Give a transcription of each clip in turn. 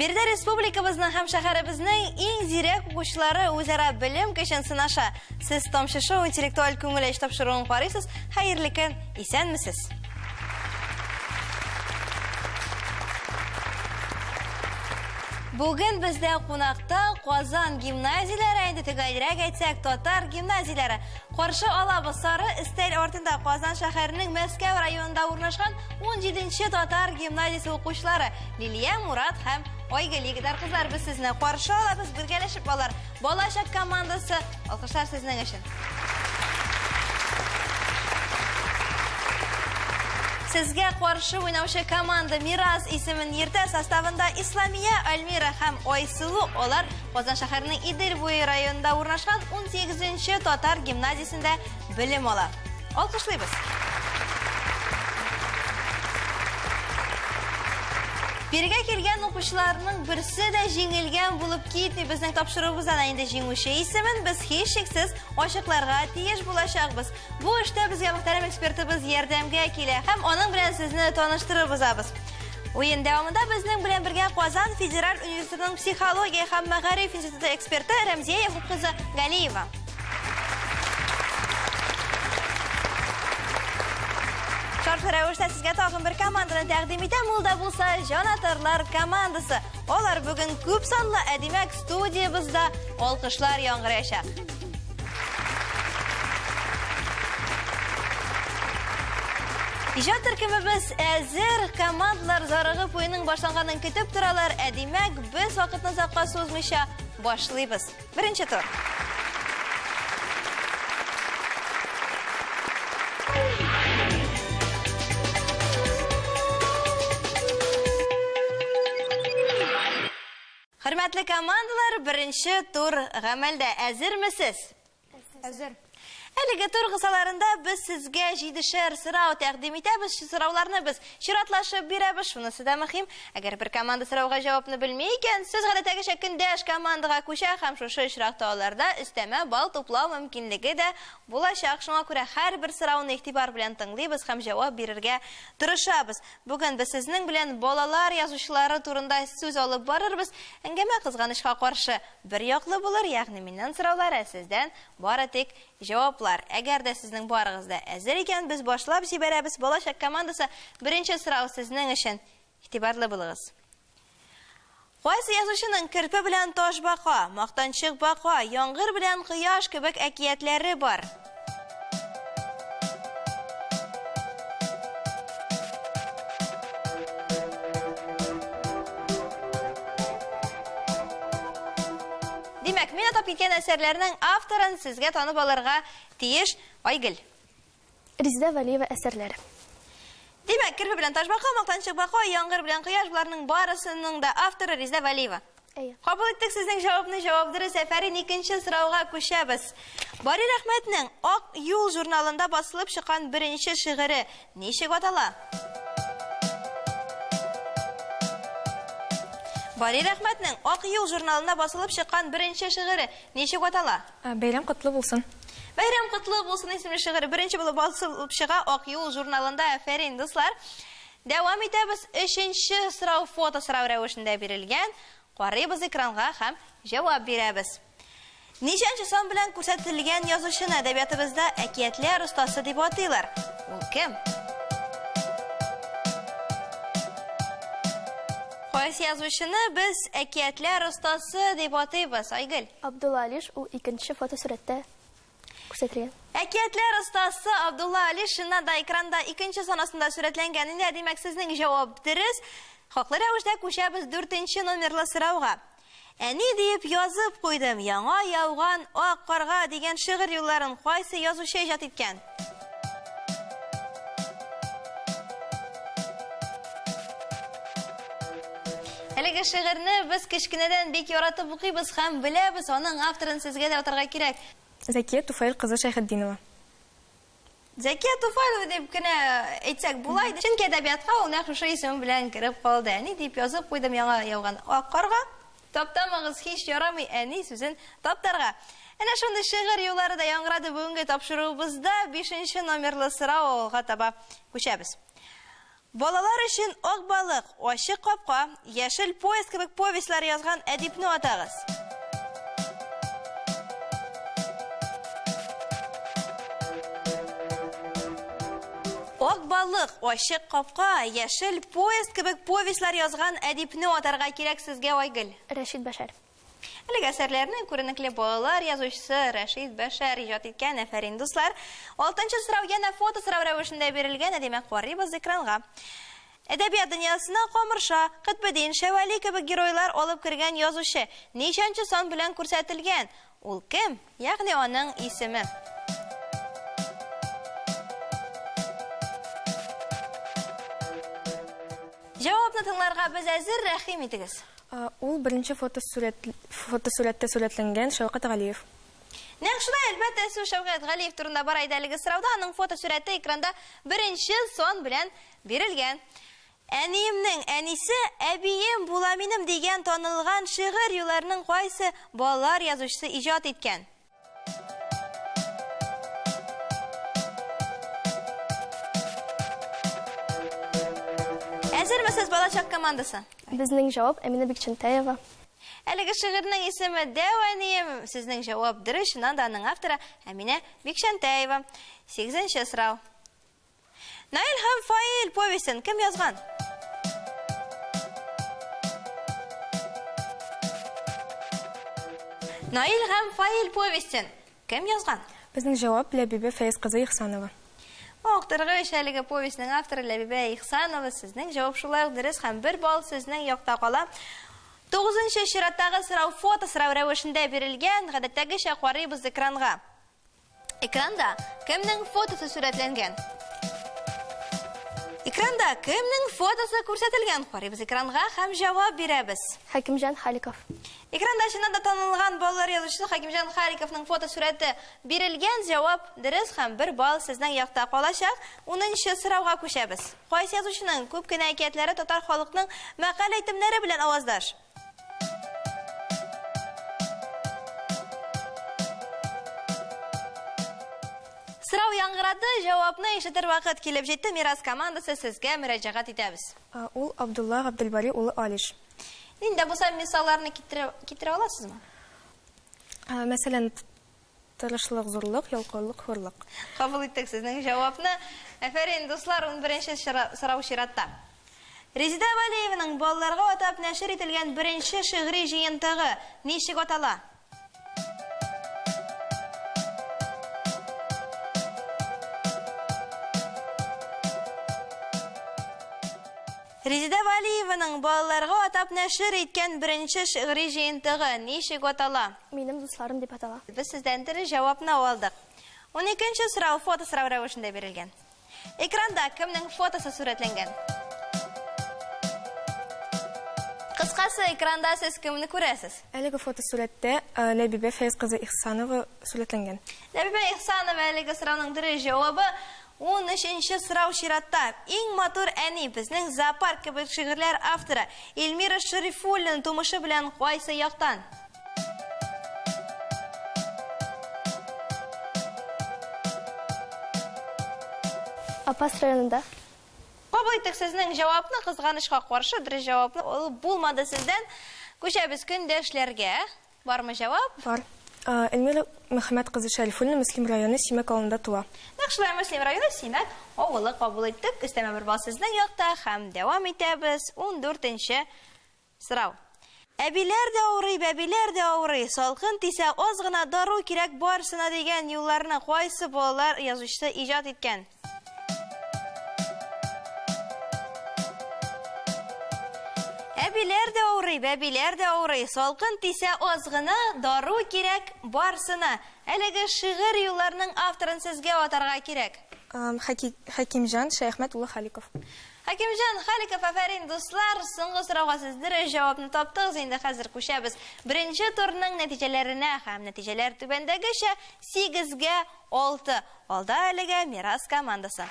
Берді республикабызның һәм шәһәребезнең иң зирәк укучылары үзара белем көчен сынаша. Сез тамчы шоу интеллектуаль күңел эш тапшыруын карыйсыз. Хәерле көн, исәнмесез? Бүген бездә кунакта Казан гимназияләре, инде төгәлрәк әйтсәк, татар гимназияләре. Каршы алабыз сары өстәл артында Казан шәһәренең Мәскәү районында урнашкан 17-нче татар гимназиясе укучылары Лилия, Мурат һәм Айгөл егетләр кызлар, без сезне каршы алабыз, бергәләшеп алар. Балачак командасы, алкышлар сезнең өчен. Сезгә каршы уйнаучы команда Мирас исемен йөртә, составында Исламия, Альмира һәм Айсылу. Алар Казан шәһәренең Идел буе районында урнашкан 18-нче татар гимназиясендә белем ала. Алкышлыйбыз. Бергә килгән укучыларның берсе дә җиңелгән булып китми. Безнең тапшыруыбыздан инде җиңүче исемен без һичшиксез ачыкларга тиеш булачакбыз. Бу эштә безгә мөхтәрәм экспертыбыз ярдәмгә килә һәм аның белән сезне таныштырырбыз. Уен дәвамында безнең белән бергә Казан Федераль университетының психология һәм мәгариф институты эксперты Рәмзия Якуб кызы Галиева. Шартлы рәвештә сезгә тагын бер команданы тәкъдим итәм, ул да булса Җанатарлар командасы. Алар бүген күп санлы әдимәк студиябызда алкышлар яңгыраячак. Иҗат төркемебез әзер, командалар зарыгып уенның башланганын көтеп торалар. Әдимәк без вакытны озакка сузмыйча башлыйбыз. Беренче тур. Хөрмәтле командалар, беренче тур гамәлдә. Әзермесез? Әзер. Әлеге тур кысаларында без сезгә 7шәр сорау тәкъдим итәбез. Сорауларны біз чиратлашып бирәбез. Шунысы да мөһим. Әгәр бер команда сорауга җавапны белмәй икән, сез гадәттәгечә көндәш командага күчә һәм шушы очракта аларда өстәмә балл туплау мөмкинлеге дә булачак. Шуңа күрә һәрбер сорауны игътибар белән тыңлыйбыз һәм җавап бирергә тырышабыз. Бүген без сезнең белән балалар язучылары турында сүз алып барырбыз. Әңгәмә кызганычка каршы бер яклы булыр, ягъни миннән сораулар, сездән бары тик җаваплар. Әгәр дә сезнең барыгыз да әзер икән, без башлап җибәрәбез. Балачак командасы, беренче сорау сезнең өчен. Игътибарлы булыгыз. Кайсы язучының Керпе белән таш бака, Мактанчык бака, Яңгыр белән кояш кебек әкиятләре бар? Димәк, мин атап киткән әсәрләрнең авторын сезгә танып алырга тиеш. Айгөл. Резида Валиева әсәрләре. Димәк, Керпе белән таш бака, Мактанчык бака, Яңгыр белән кояш, буларның барысының да авторы Резида Валиева. Кабул иттек сезнең җавапны, җавап дөрес. Әфәрин, икенче сорауга күчәбез. Бари Рәхмәтнең Ак юл журналында басылып чыккан беренче шигыре ничек атала? Бари Рәхмәтнең Ак юл журналында басылып чыккан беренче шигыре ничек атала? Бәйрәм котлы булсын. Бәйрәм котлы булсын исемле шигыре беренче булып басылып чыга Ак юл журналында. Әфәрин, дуслар. Дәвам итәбез. Өченче сорау фото сорау рәвешендә бирелгән. Карыйбыз экранга һәм җавап бирәбез. Ничәнче сан белән күрсәтелгән язучыны әдәбиятыбызда әкиятләр остасы дип атыйлар? Ул кем? Кайсы язучыны без әкиятләр остасы дип атыйбыз, Айгөл? Абдулла Алиш, ул икенче фотосурәттә күрсәтелгән. Әкиятләр остасы Абдулла Алиш да экранда икенче санасында сурәтләнгән. Инде димәк, сезнең җавап дөрес. Хаклы рәвештә күчәбез 4нче номерлы сорауга. Әни дип язып куйдым, яңа яуган ак карга дигән шигырь юлларын кайсы язучы иҗат иткән? Әлеге шигырьне без кечкенәдән бик яратып укыйбыз һәм беләбез, аның авторын сезгә дә атарга кирәк. Зәкия Туфаил кызы Шәйхетдинова. Зәкия Туфаилова дип кенә әйтсәк була иде. Чөнки әдәбиятка ул нәкъ шушы исем белән кирип калды. Әни дип язып куйдым, яңа яуган ак карга. Таптамагыз, һич ярамый әни сүзен таптарга. Әнә шундый шигырь юллары да яңгырады бүгенге тапшыруыбызда. 5нче номерлы сорауга таба күчәбез. Балалар өчен ак балык, ачык капка, яшел поезд кебек повестьлар язган әдипне атагыз. Ак балык, ачык капка, яшел поезд кебек повестьлар язган әдипне атарга кирәк сезгә, Айгөл. Рәшит Бәшәр. Әлеге әсәрләрне күренекле балалар язучысы Рәшит Бәшәр иҗат иткән. Афәрин дуслар. 6нчы сорау янә фото сорау рәвешендә бирелгән, димәк карыйбыз экранга. Әдәбият дөньясына Камырша, Котбедин, Шәвали кебек геройлар алып кергән язучы ничәнче сан белән күрсәтелгән? Ул кем? Ягъни аның исеме. Җавапны тыңларга без әзер, рәхим итегез. Ул беренче фотосурәттә сурәтләнгән Шәвкәт Галиев. Нәкъ шулай, әлбәттә, сез Шәвкәт Галиев турында бар иде әлеге сорауда, аның фотосурәте экранда беренче сон белән бирелгән. Әниемнең әнисе әбием була минем дигән танылган шигырь юлларының кайсы балалар язучысы иҗат иткән? Әзермесез, балачак командасы? Безнең җавап Әминә Бикчәнтәева. Әлеге шигырьнең исеме Дәвәнием. Сезнең җавап дөрес, шуннан да аның авторы Әминә Бикчәнтәева. 8нче сорау. Наил һәм Фаил повестен кем язган? Наил һәм Фаил повестен кем язган? Безнең җавап Ләбибә Фәйз кызы Ихсанова. Актыргыч әлеге повестьнең авторы Ләбибә Ихсанова. Сезнең җавап шулай ук дөрес һәм 1 балл сезнең якта кала. 9нчы чираттагы сорау фото сорау рәвешендә бирелгән. Гадәттәгечә карыйбыз экранга. Экранда кемнең фотосы сурәтләнгән? Экранда кемнең фотосы күрсәтелгән? Карыйбыз экранга һәм җавап бирәбез. Хәкимҗан Халиков. Экранда чыннан да танылган балалар язучысы Хәкимҗан Халиковның фотосурәте бирелгән. Җавап дөрес һәм 1 балл сезнең якта калачак. 10нчы сорауга күчәбез. Кайсы язучының күп кенә әкиятләре татар халкының мәкаль әйтемнәре белән аваздаш? Сорау яңгырады, җавапны ишетер вакыт килеп җитте. Мирас командасы сезгә мөрәҗәгать итәбез. Ул Абдулла Габделбари улы Алиш. Инде булса мисалларны китерә аласызмы? Мәсәлән, тырышлык, зурлык, ялкаулык, хурлык. Кабул иттек сезнең җавапны. Афәрин дуслар, 11нче сорау чиратта. Резида Валиеваның балаларга атап нәшер ителгән беренче шигъри җыентыгы ничек атала? Резида Валиеваның балаларга атап нәшер иткән беренче шигъри җыентыгы ничек атала? Минем дусларым дип атала. Без сездән дөрес җавапны алдык. 12нче сорау фото сорау рәвешендә бирелгән. Экранда кемнең фотосы сурәтләнгән? Кыскасы, экранда сез кемне күрәсез? Әлеге фотосурәттә Ләбибә Фәйз кызы Ихсанова сурәтләнгән. Ләбибә Ихсанова әлеге сорауның дөрес җавабы. 13нче сорау чиратта. Иң матур әни безнең зоопарк кебек шигырьләр авторы Эльмира Шәрифуллина тумышы белән кайсы яктан? Апас районында. Кабул иттек сезнең җавапны, кызганычка каршы дөрес җавапны алып булмады сездән. Күчәбез көндәшләргә. Бармы җавап? Бар. Эльмира Мөхәммәд кызы Шәрифуллина Мөслим районы Симәк авылында туа. Нәкъ Мөслим районы Симәк авылы кабул иттек. Өстәмә бер бал сезнең якта һәм дәвам итәбез. 14нче сорау. Әбиләр дә авырый, бәбиләр дә авырый. Салкын тисә аз гына дару кирәк барсына дигән юлларны кайсы балалар язучысы иҗат иткән? Әбиләр дә авырый, бәбиләр дә авырый. Салкын тисә аз гына дару кирәк барсына. Әлеге шигырь юлларның авторын сезгә атарга кирәк. Хәкимҗан Шәйхмәт улы Халиков. Хәкимҗан Халиков, афәрин дуслар, соңгы сорауга сез дөрес җавапны таптыгыз. Инде хәзер күчәбез беренче турның нәтиҗәләренә һәм нәтиҗәләр түбәндәгечә 8-гә 6. Алда әлегә Мирас командасы.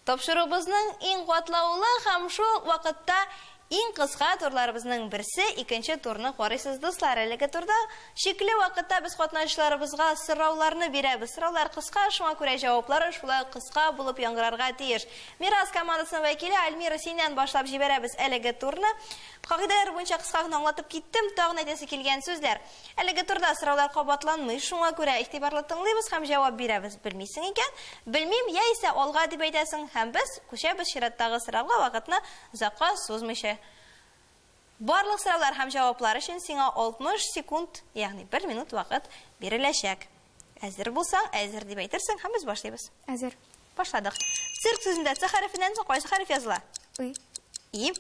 Тапшырубызның иң катлаулы һәм шул вакытта Иң кыска турларыбызның берсе, икенче турны карыйсыз дуслар. Әлеге турда шикле вакытта без катнашучыларыбызга сорауларны бирәбез. Сораулар кыска, шуңа күрә җаваплары шулай кыска булып яңгырарга тиеш. Мирас командасының вәкиле Альмира, синнән башлап җибәрәбез әлеге турны. Кагыйдәләр буенча кыска гына аңлатып киттем, тагын әйтәсе килгән сүзләр. Әлеге турда сораулар кабатланмый, шуңа күрә игътибарлы тыңлыйбыз һәм җавап бирәбез. Белмисең икән, белмим, яисә алга дип әйтәсең, һәм без күчәбез чираттагы сорауга, вакытны озакка сузмыйча. Барлык сораулар һәм җаваплар өчен сиңа 60 секунд, ягъни 1 минут вакыт биреләчәк. Әзер булсаң, әзер дип әйтерсең, һәм без башлыйбыз. Әзер. Башладык. Цирк сүзендә Ц хәрефеннән соң кайсы хәреф языла? Уй. И.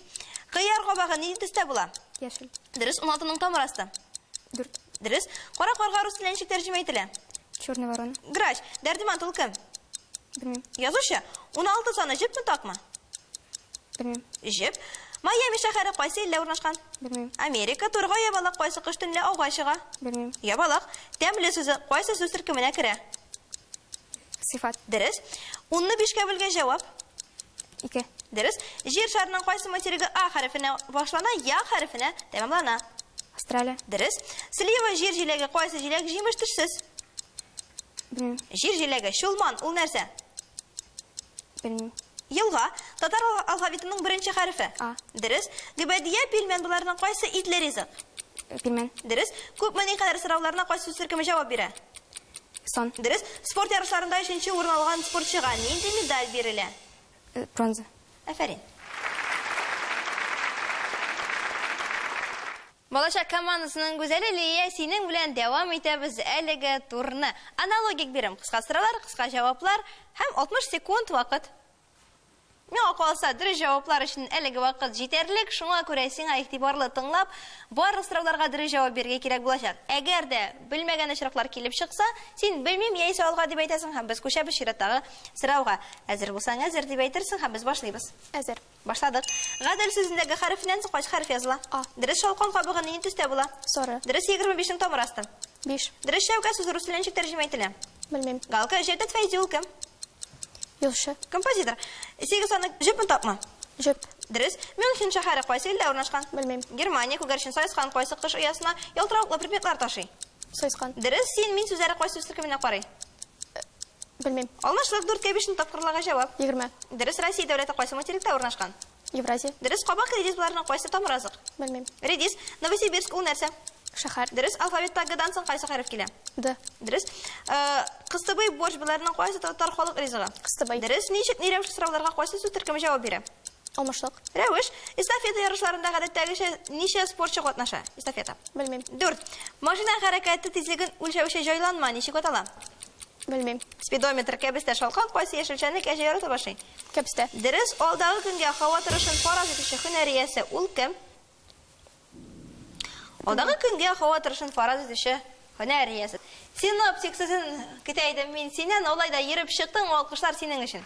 Кыяр кабагы нинди төстә була? Яшел. Дөрес, 16-ның тамырасты. 4. Дөрес. Кара карга рус телен ничек тәрҗемә ителә? Черный ворон. Грач. Дәрдиман тул кем? Белмим. Язучы. 16 саны җепме такмы? Белмим. Җеп. Майами шәһәре кайсы иллә урнашкан? Белмим. Америка. Турга ябалак кайсы кыш төнлә ауга чыга? Белмим. Ябалак. Тәмле сүзе кайсы сүз төркеменә керә? Сифат. Дөрес. 10-ны 5-кә бүлгән җавап. 2. Дөрес. Җир шарының кайсы материге А хәрефенә башлана, Я хәрефенә тәмамлана? Австралия. Дөрес. Слива җир җиләге кайсы җиләк җимеш төшсез? Белмим. Җир җиләге чулман, ул нәрсә? Белмим. Елга. Татар алфавитының беренче хәрефе. А. Дөрес. Гибәдия билмән буларның кайсы итле ризык? Билмен. Дөрес. Күпме никадәр сорауларына кайсы сүз төркеме җавап бирә? Сон. Дөрес. Спорт ярышларында 3нче урын алган спортчыга нинди медаль бирелә? Бронза. Афәрин. Балачак командасының гүзәле Лия, синең белән дәвам итәбез әлеге турны. Аналогик бирем. Кыска сораулар, кыска җаваплар һәм 60 секунд вакыт. Миңа калса, дөрес җаваплар өчен әлеге вакыт җитәрлек, шуңа күрә сиңа игътибарлы тыңлап, барлык сорауларга дөрес җавап бирергә кирәк булачак. Әгәр дә белмәгән очраклар килеп чыкса, син белмим, яисә алга дип әйтәсең һәм без күчәбез чираттагы сорауга. Әзер булсаң, әзер дип әйтерсең һәм без башлыйбыз. Әзер. Башладык. Гадел сүзендәге хәрефеннән соң кайсы хәреф языла? А. Дөрес, шалкан кабыгы нинди төстә була? Сары. Дөрес, 25-ның тамырасты. 5. Дөрес, шәүкә сүзе рус теленчә тәрҗемә ителә. Белмим. Галка, Җәүдәт Фәйзи ул кем? Юлчы. Композитор. 8 саны җепме тапмы? Җеп. Дөрес, Мюнхен шәһәре кайсы илдә урнашкан? Белмим. Германия күгәрчен сайыскан кайсы кыш оясына ялтыравыклы предметлар ташый? Сойскан. Дөрес, син мин сүзләре кайсы сүз төркеменә карый? Белмим. Алмашлык 4-кә 5-не тапкырларга җавап. 20. Дөрес, Россия дәүләте кайсы материкта урнашкан? Евразия. Дөрес, кабак редис буларның кайсы тамыразык? Белмим. Редис, Новосибирск ул нәрсә? Шәһәр. Дөрес, алфавитта Г-дан соң кайсы хәреф килә? Д. Дөрес, Кыстыбый борч буларның кайсы татар халык ризыгы? Кыстыбый. Дөрес, ничек ни рәвешле сорауларга кайсы сүз төркеме җавап бирә? Алмашлык. Рәвеш, эстафета ярышларында гадәттәгечә ничә спортчы катнаша? Эстафета. Белмим. 4. Машина хәрәкәте тизлеген үлчәүче җайланма ничек атала? Белмим. Спидометр кәбестә шалкан кайсы яшелчәне кәҗә ярата башлый? Кәпстә. Дөрес, алдагы көнгә һава торышын фараз итүче һөнәриясе ул кем? Алдагы көнгә һава торышын фараз итүче һөнәриясе. Синоптик сүзен көтәйдем мин синнән, алай да йөреп чыктың, алкышлар синең өчен.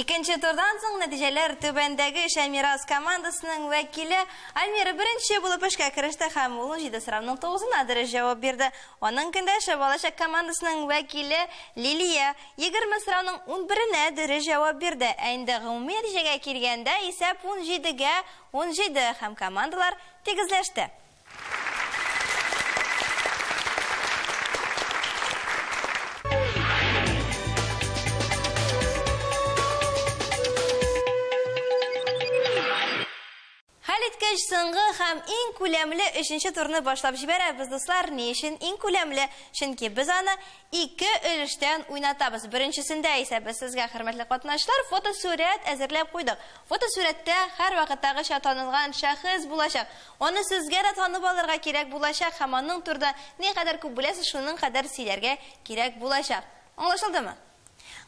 Икенче турдан соң нәтиҗәләр түбәндәге Шәмирас командасының вәкиле Альмира беренче булып эшкә кереште һәм ул 7 сорауның 9-на дөрес җавап бирде. Аның көндәше Балачак командасының вәкиле Лилия 20 сорауның 11-нә дөрес җавап бирде. Ә инде гомуми нәтиҗәгә килгәндә исәп 17-гә 17 һәм командалар тигезләште. Хәлиткәч соңгы һәм иң күләмле 3нче турны башлап җибәрәбез, дуслар. Ни өчен иң күләмле? Чөнки без аны 2 өлештән уйнатабыз. Беренчесендә исә без сезгә, хөрмәтле катнашчылар, фотосурәт әзерләп куйдык. Фотосурәттә һәр вакыттагыча танылган шәхес булачак. Аны сезгә дә танып алырга кирәк булачак һәм аның турында ни кадәр күп беләсез, шуның кадәр сөйләргә кирәк булачак. Аңлашылдымы?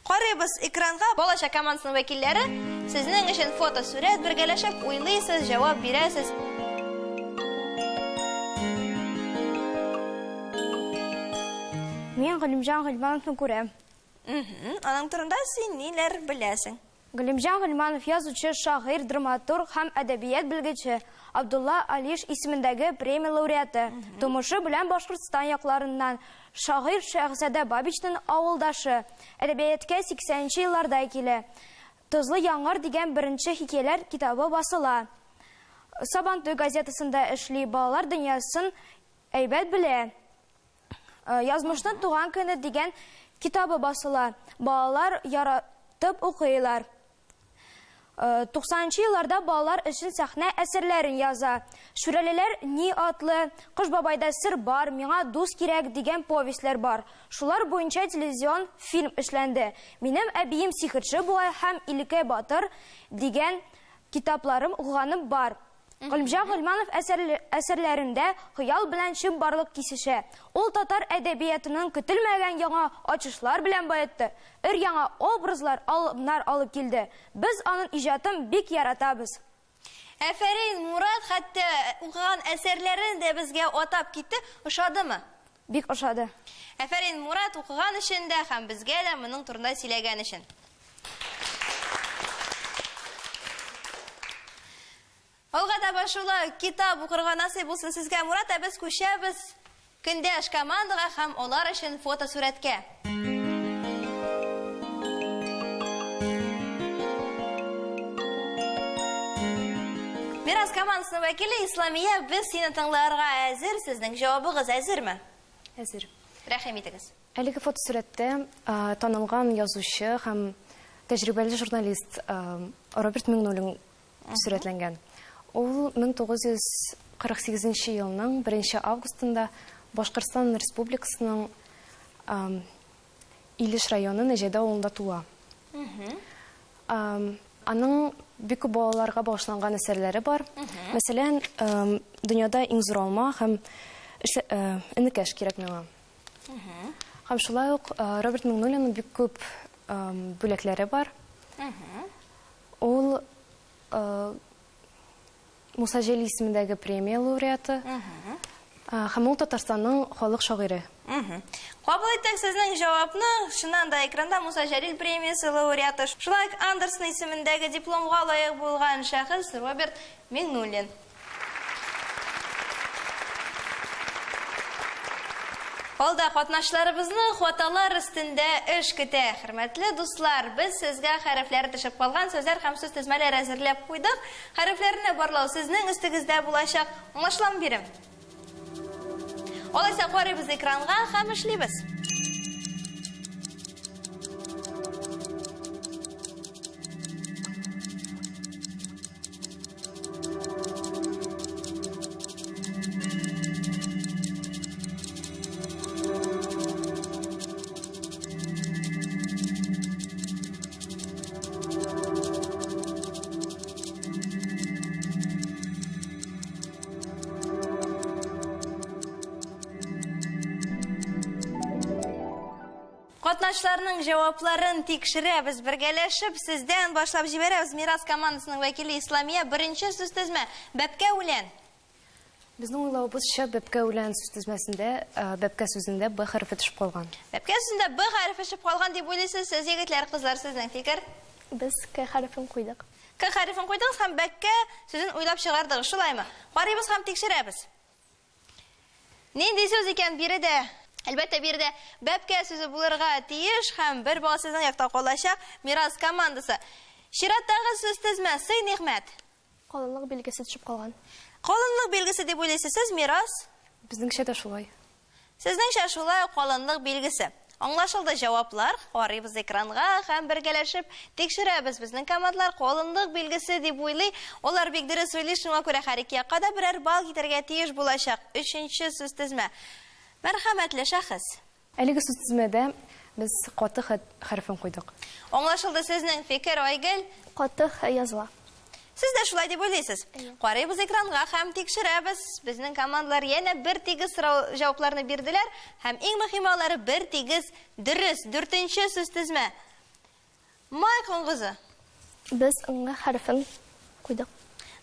Карыйбыз экранга. Балачак командасының вәкилләре сезнең өчен фотосурәт бергәләшеп уйлыйсыз, җавап бирәсез. Мин Галимҗан Гыйльмановны күрәм. Аның турында син ниләр беләсең? Галимҗан Гыйльманов язучы, шагыйрь, драматург һәм әдәбият белгече, Абдулла Алиш исемендәге премия лауреаты. Тумышы белән Башкортстан якларыннан, шагыйрь Шәһзадә Бабичның авылдашы. Әдәбиятка 80нче елларда килә. Тозлы яңгыр дигән беренче хикәяләр китабы басыла. Сабантуй газетасында эшли, балалар дөньясын әйбәт белә. Язмышның туган көне дигән китабы басыла. Балалар яратып укыйлар. 90-нчы елларда балалар өчен сәхнә әсәрләрен яза. Шүрәлеләр ни атлы, Кыш бабайда сер бар, миңа дус кирәк дигән повестьләр бар. Шулар буенча телевизион фильм эшләнде. Минем әбием сихерче бугай һәм Илекәй батыр дигән китапларым укыганым бар. Гөлҗан Гөлманов әсәрләрендә хыял белән чын барлык кисешә. Ул татар әдәбиятының көтелмәгән яңа ачышлар белән баетты. Яңа образлар алып килде. Без аның иҗатын бик яратабыз. Әфәрин, Мурат хәтта укыган әсәрләрен дә безгә атап китте. Ошадымы? Бик ошады. Әфәрин, Мурат укыган өчен дә һәм безгә дә моның турында сөйләгән өчен. Алга таба шулай китап укырга насыйп булсын сезгә, Мурат, ә без күчәбез көндәш командага һәм алар өчен фотосурәткә. Мирас командасының вәкиле Исламия, без сине тыңларга әзер. Сезнең җавабыгыз әзерме? Әзер. Рәхим итегез. Әлеге фотосурәттә танылган язучы һәм тәҗрибәле журналист Роберт Миңнуллин сурәтләнгән. Ул 1948 елның 1 августында Башкортстан Республикасының Илеш районы Нәҗәдә авылында туа. Аның бик күп балаларга багышланган әсәрләре бар. Мәсәлән, дөньяда иң зур алма һәм энекәш кирәк миңа. Һәм шулай ук Роберт Миңнуллинның бик күп бүләкләре бар. Ул Муса Җәлил исемендәге премия лауреаты. Һәм ул Татарстанның халык шагыйре. Кабул иттек сезнең җавапны. Шуннан да экранда Муса Җәлил премиясе лауреаты. Шулай Андерсон исемендәге дипломга лаек булган шәхес Роберт Миңнуллин. Алда катнашларыбызны хаталар өстендә эш көтә. Хөрмәтле дуслар, без сезгә хәрефләр төшеп калган сүзләр һәм сүз тезмәләре әзерләп куйдык. Хәрефләрне барлау сезнең өстегездә булачак. Аңлашылам бирем. Алайса карыйбыз экранга һәм эшлибез. Катнашларның җавапларын тикшерәбез, бергәләшеп сездән башлап җибәрәбез. Мирас командасының вәкиле Исламия, беренче сүз тезмә бәпкә үлән. Безнең уйлавыбызча, бәпкә үлән сүз тезмәсендә, бәпкә сүзендә Б хәрефе төшеп калган. Бәпкә сүзендә Б хәрефе төшеп калган дип уйлыйсыз, сез егетләр, кызлар, сезнең фикер? Без К хәрефен куйдык. К хәрефен куйдыгыз һәм бәпкә сүзен уйлап чыгардыгыз, шулаймы? Карыйбыз һәм тикшерәбез. Нинди сүз икән биредә? Әлбәттә, биредә бәпкә сүзе булырга тиеш һәм бер бал сезнең якта калачак. Мирас командасы. Чираттагы сүз тезмәсе Нигъмәт. Калынлык билгесе төшеп калган. Калынлык билгесе дип уйлыйсыз сез, Мирас? Безнеңчә дә шулай. Сезнеңчә шулай калынлык билгесе. Аңлашылды җаваплар. Карыйбыз экранга һәм бергәләшеп тикшерәбез. Безнең командалар калынлык билгесе дип уйлый. Алар бик дөрес уйлый, шуңа күрә һәр ике якка да берәр бал китәргә тиеш булачак. Өченче сүз тезмә. Мәрхәмәтле шәхес. Әлеге сүз тезмәдә без каты хәрефен куйдык. Аңлашылды сезнең фикер, Айгөл. Каты языла. Сез дә шулай дип уйлыйсыз. Карыйбыз экранга һәм тикшерәбез. Безнең командалар янә бер тигез җавапларны бирделәр һәм иң мөһиме алары бер тигез дөрес. Дүртенче сүз тезмә. Май кыңгызы. Без Ң хәрефен куйдык.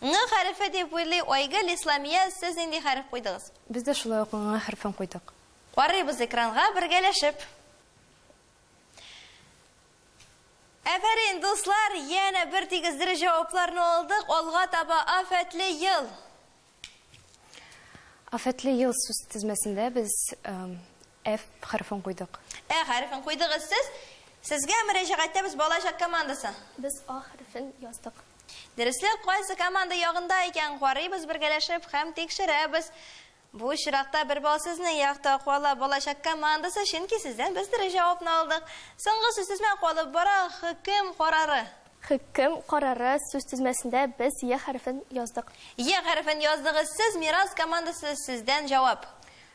Ң хәрефе дип уйлый Айгөл. Исламия, сез нинди хәреф куйдыгыз? Без дә шулай ук Ң хәрефен куйдык. Карыйбыз экранга бергәләшеп. Әфәрин, дуслар, янә бер тигез дөрес җавапларны алдык. Алга таба афәтле ел. Афәтле ел сүз тезмәсендә без F хәрефен куйдык. Хәрефен куйдыгыз сез. Сезгә мөрәҗәгатьтә без балачак командасы. Без А хәрефен яздык. Дәреслек кайсы команда ягында икән карыйбыз, бергәләшеп һәм тикшерәбез. Бу чиракта бер бал сезнең якта кала балачак командасы, чөнки сездән без дөрес җавапны алдык. Соңгы сүз сезмә калып бара, хөкем карары. Хөкем карары сүз тезмәсендә без Я хәрефен яздык. Я хәрефен яздыгыз сез, мирас командасы сездән җавап.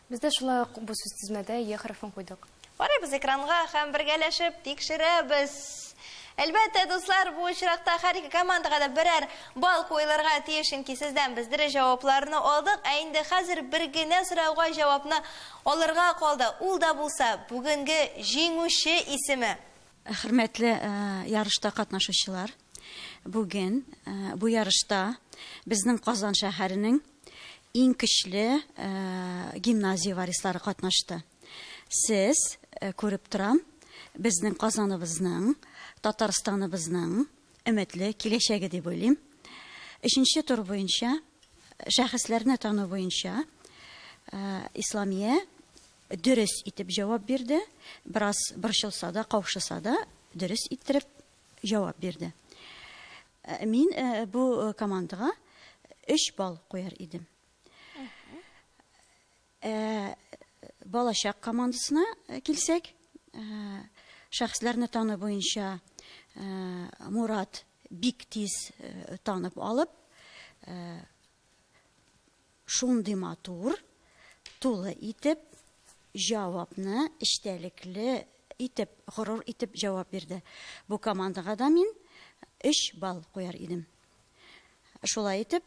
Без дә шулай ук бу сүз тезмәдә Я хәрефен куйдык. Карыйбыз экранга һәм бергәләшеп тикшерәбез. Әлбәттә, дуслар, бу очракта һәр ике командага да берәр бал куйларга тиеш, чөнки сездән без дөрес җавапларны алдык. Ә инде хәзер бер генә сорауга җавапны алырга калды. Ул да булса бүгенге җиңүче исеме. Хөрмәтле ярышта катнашучылар, бүген бу ярышта безнең Казан шәһәренең иң көчле гимназия варислары катнашты. Сез күреп торам, безнең Казаныбызның, Татарстаныбызның өметле киләчәге дип уйлыйм. 3нче тур буенча, шәхесләрне тану буенча, Исламия дөрес итеп җавап бирде. Бераз борчылса да, каушыса да, дөрес иттереп җавап бирде. Мин бу командага 3 бал куяр идем. Балачак командасына килсәк, шәхесләрне тану буенча Мурат бик тиз танып алып, шундый матур, тулы итеп җавапны эчтәлекле итеп, горур итеп җавап бирде. Бу командага да мин 3 бал куяр идем. Шулай итеп,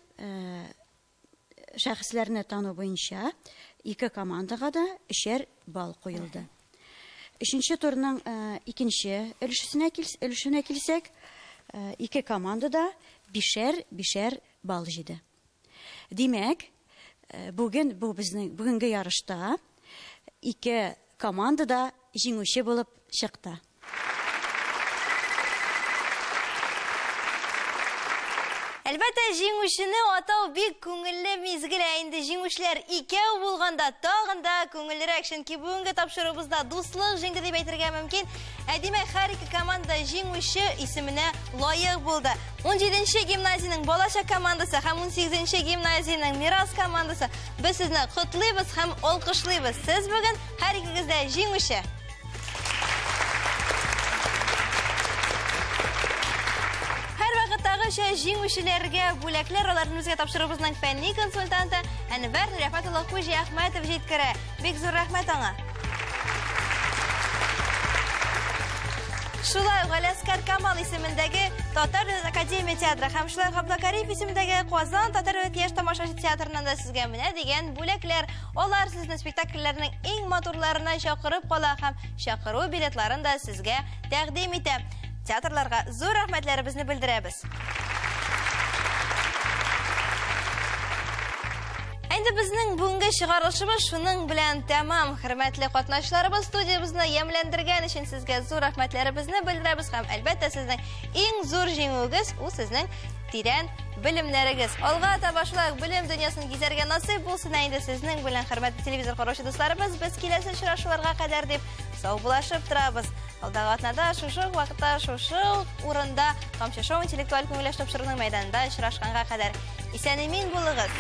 шәхесләрне тану буенча 2 командага да 3 бал куелды. 3нче турның 2нче өлешенә килсәк, 2 команда да 5 бал җыйды. Димәк, бүгенге ярышта 2 команда да җиңүче булып чыкты. Әлбәттә, җиңүчене атау бик күңелле мизгел, инде җиңүчеләр икәү булганда тагын да күңеллерәк, чөнки бүгенге тапшыруыбызда дуслык җиңде дип әйтергә мөмкин. Димәк, һәр ике команда җиңүче исеменә лаек булды. 17нче гимназияның балачак командасы һәм 18нче гимназияның мирас командасы. Без сезне котлыйбыз һәм алкышлыйбыз. Сез бүген һәр икегез дә җиңүче. Җиңүчеләргә бүләкләр аларны үзгә тапшыруыбызның фәнни консультанты Әнвәр Рәфәтулла Хуҗи Әхмәтов җиткерә. Бик зур рәхмәт аңа. Шулай Галәскәр Камал исемендәге Татар дәүләт академия театры һәм шулай Габдулкариев исемендәге Казан Татар дәүләт яшь тамашачы театрынан да сезгә менә дигән бүләкләр. Алар сезне спектакльләрнең иң матурларына чакырып кала һәм чакыру билетларын да сезгә тәкъдим итә. Театрларга зур рәхмәтләребезне белдерәбез. Инде безнең бүгенге чыгарылышыбыз шуның белән тәмам. Хөрмәтле катнашчыларыбыз, студиябызны ямьләндергән өчен сезгә зур рәхмәтләребезне белдерәбез һәм әлбәттә сезнең иң зур җиңүегез ул сезнең тирән белемнәрегез. Алга таба шулай белем дөньясын гизәргә насыйп булсын инде сезнең белән, хөрмәтле телевизор караучы дусларыбыз. Без киләсе очрашуларга кадәр дип саубулашып торабыз. Алдагы атнада шушы вакытта, шушы урында Камчы шоу интеллектуаль күңелләш тапшыруның мәйданында очрашканга кадәр исән-имин булыгыз.